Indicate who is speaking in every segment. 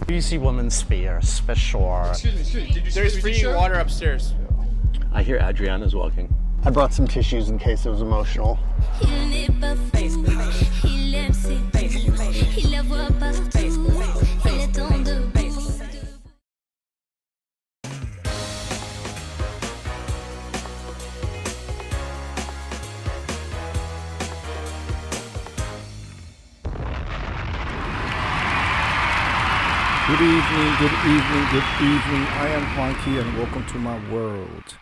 Speaker 1: Juicy Woman Spears, for sure.
Speaker 2: Excuse me. Did you see
Speaker 3: There's
Speaker 2: the
Speaker 3: free
Speaker 2: TV show?
Speaker 3: water upstairs.
Speaker 4: I hear Adriana's walking.
Speaker 5: I brought some tissues in case it was emotional.
Speaker 6: Il n'est pas fou, il aime ses goûts, il la voit partout, il attend debout.
Speaker 7: Good evening. I am Juanqui and welcome to my world.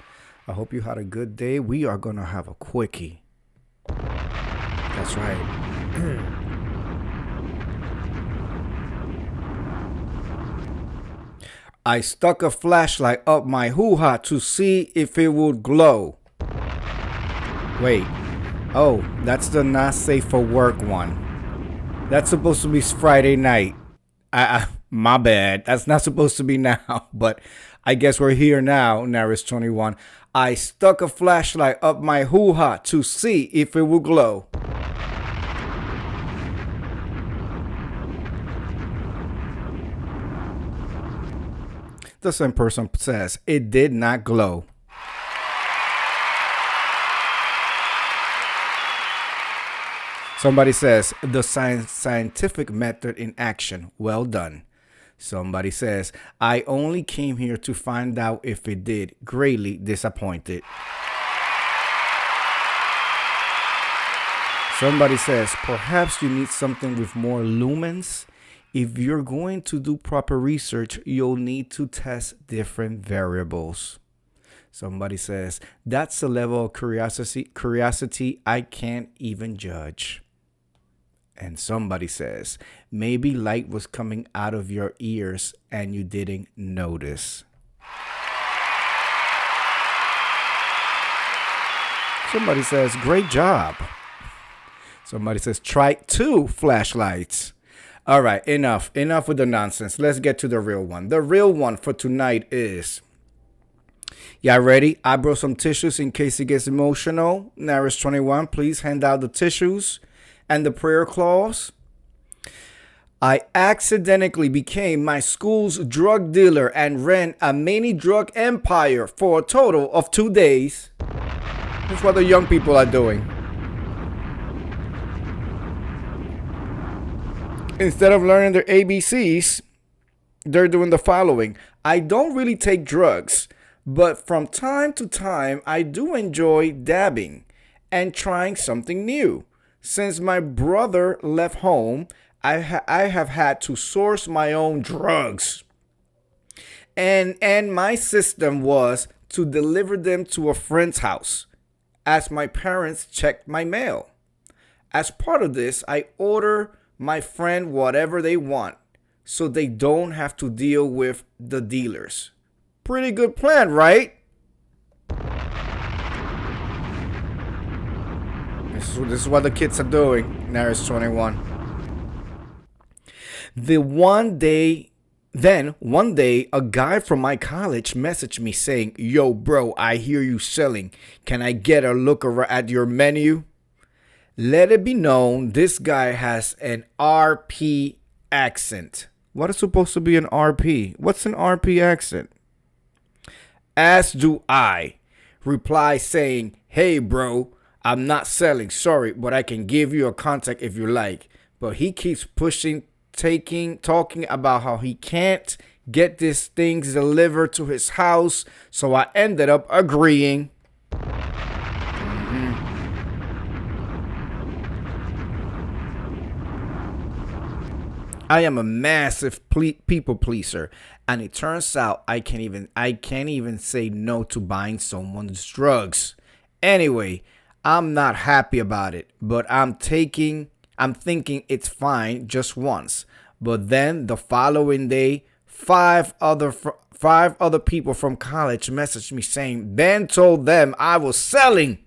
Speaker 7: I hope you had a good day. We are going to have a quickie. That's right. I stuck a flashlight up my hoo-ha to see if it would glow. Wait. Oh, that's the not safe for work one. That's supposed to be Friday night. My bad. That's not supposed to be now, but I guess we're here now, Naris 21. I stuck a flashlight up my hoo-ha to see if it would glow. The same person says it did not glow. Somebody says the scientific method in action. Well done. Somebody says, I only came here to find out if it did. Greatly disappointed. Somebody says, perhaps you need something with more lumens. If you're going to do proper research, you'll need to test different variables. Somebody says, that's a level of curiosity I can't even judge. And somebody says, maybe light was coming out of your ears and you didn't notice. Somebody says, great job. Somebody says, try 2 flashlights. All right, enough with the nonsense. Let's get to the real one. The real one for tonight is, y'all ready? I brought some tissues in case it gets emotional. Naris 21, please hand out the tissues. And the prayer clause. I accidentally became my school's drug dealer and ran a mini drug empire for a total of 2 days. That's what the young people are doing. Instead of learning their ABCs, they're doing the following. I don't really take drugs, but from time to time, I do enjoy dabbing and trying something new. Since my brother left home, I have had to source my own drugs. And my system was to deliver them to a friend's house as my parents checked my mail. As part of this, I order my friend whatever they want so they don't have to deal with the dealers. Pretty good plan, right? This is what the kids are doing. Naris 21. One day, a guy from my college messaged me saying, yo, bro, I hear you selling. Can I get a look at your menu? Let it be known, this guy has an RP accent. What is supposed to be an RP? What's an RP accent? As do I. Reply saying, hey, bro, I'm not selling, sorry, but I can give you a contact if you like. But he keeps pushing, talking about how he can't get these things delivered to his house. So I ended up agreeing. I am a massive people pleaser, and it turns out I can't even say no to buying someone's drugs. Anyway, I'm not happy about it, but I'm thinking it's fine just once. But then the following day, five other people from college messaged me saying Ben told them I was selling.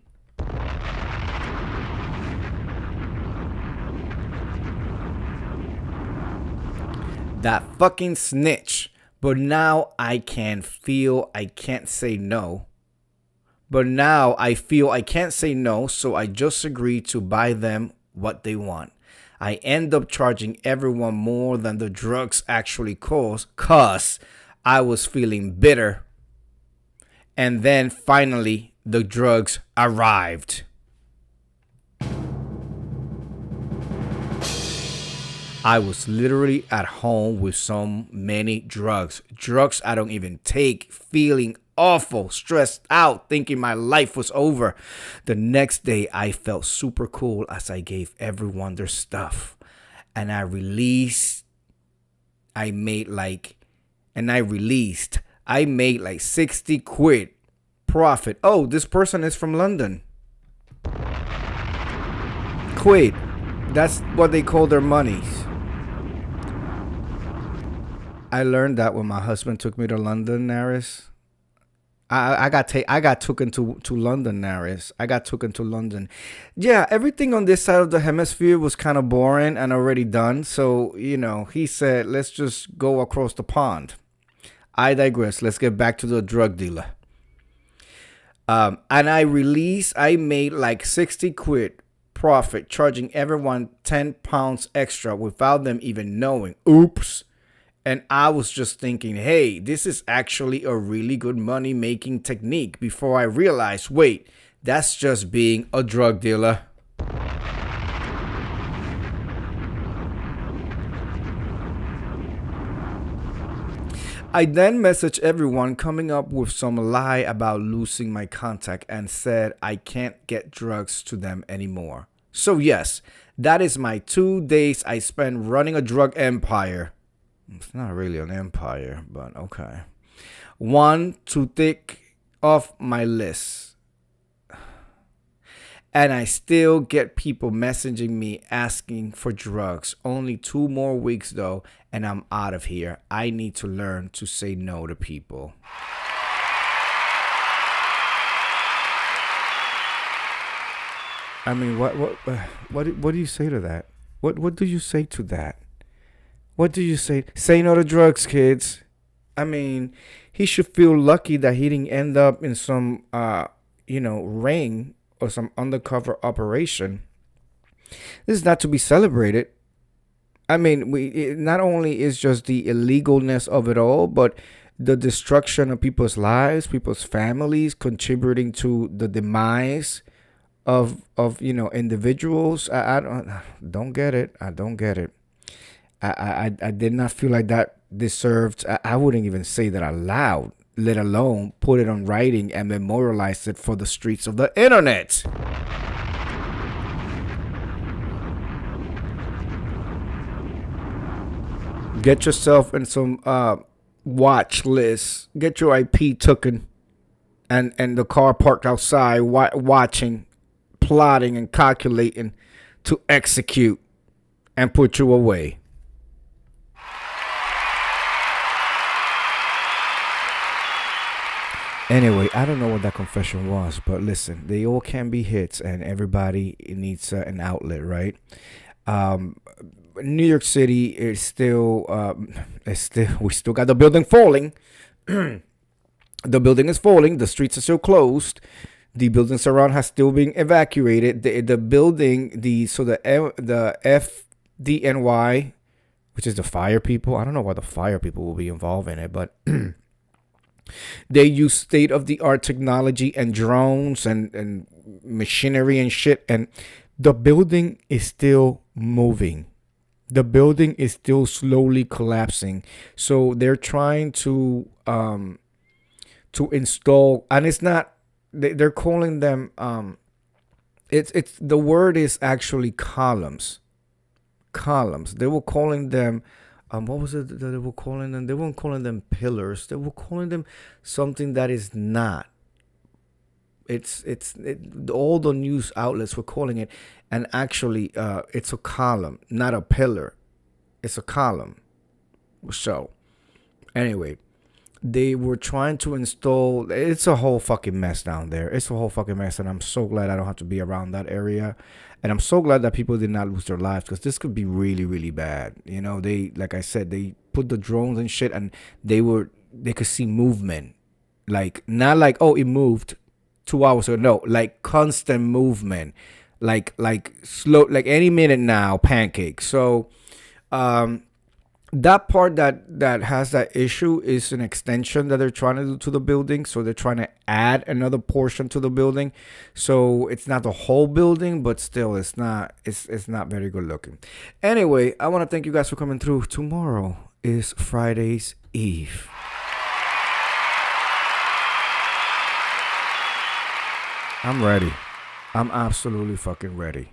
Speaker 7: That fucking snitch. But now I can't say no. But now I feel I can't say no, so I just agreed to buy them what they want. I end up charging everyone more than the drugs actually cost cause I was feeling bitter. And then finally the drugs arrived. I was literally at home with so many drugs. Drugs I don't even take, feeling awful, stressed out, thinking my life was over. The next day, I felt super cool as I gave everyone their stuff. And I made like 60 quid profit. Oh, this person is from London. Quid. That's what they call their monies. I learned that when my husband took me to London, Naris. I got taken to London, Naris. I got taken to London. Yeah, everything on this side of the hemisphere was kind of boring and already done. So, he said, let's just go across the pond. I digress. Let's get back to the drug dealer. And I made like 60 quid profit, charging everyone 10 pounds extra without them even knowing. Oops. And I was just thinking, hey, this is actually a really good money making technique before I realized, wait, that's just being a drug dealer. I then messaged everyone coming up with some lie about losing my contact and said I can't get drugs to them anymore. So yes, that is my 2 days I spent running a drug empire. It's not really an empire, but okay. One to tick off my list. And I still get people messaging me asking for drugs. Only 2 more weeks though, and I'm out of here. I need to learn to say no to people. I mean, what do you say to that? What do you say to that? What do you say? Say no to drugs, kids. I mean, he should feel lucky that he didn't end up in some, ring or some undercover operation. This is not to be celebrated. I mean, it not only is just the illegalness of it all, but the destruction of people's lives, people's families, contributing to the demise of individuals. I don't get it. I don't get it. I did not feel like that deserved. I wouldn't even say that aloud, let alone put it on writing and memorialize it for the streets of the internet. Get yourself in some watch list. Get your IP taken, and the car parked outside, watching, plotting, and calculating to execute and put you away. Anyway, I don't know what that confession was, but listen, they all can be hits, and everybody needs an outlet, right? New York City is still, we still got the building falling. The building is falling. The streets are still closed. The buildings around has still been evacuated. The building, the FDNY, which is the fire people. I don't know why the fire people will be involved in it, but they use state-of-the-art technology and drones and machinery and shit. And the building is still moving. The building is still slowly collapsing. So they're trying to install, and it's not. They're calling them. It's the word is actually columns. Columns. They were calling them. What was it that they were calling them? They weren't calling them pillars. They were calling them something that is not. All the news outlets were calling it, and actually, it's a column, not a pillar. It's a column. So, anyway, they were trying to install. It's a whole fucking mess down there. It's a whole fucking mess, and I'm so glad I don't have to be around that area. And I'm so glad that people did not lose their lives, because this could be really, really bad. You know, like I said, they put the drones and shit, and they could see movement. Like, not like, oh, it moved 2 hours ago. No, like constant movement. like slow, like any minute now, pancake. So that part that has that issue is an extension that they're trying to do to the building. So they're trying to add another portion to the building. So it's not the whole building, but still it's not very good looking. Anyway, I want to thank you guys for coming through. Tomorrow is Friday's Eve. I'm ready. I'm absolutely fucking ready.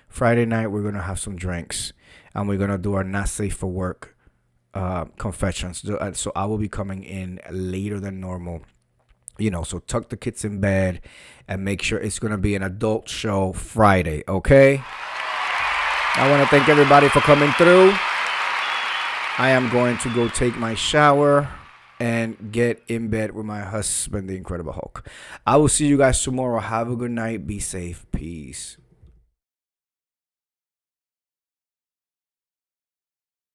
Speaker 7: Friday night we're gonna have some drinks and we're gonna do our not safe for work confessions. So I will be coming in later than normal. So tuck the kids in bed and make sure it's gonna be an adult show Friday, okay? I want to thank everybody for coming through. I am going to go take my shower and get in bed with my husband, the Incredible Hulk. I will see you guys tomorrow. Have a good night. Be safe. Peace.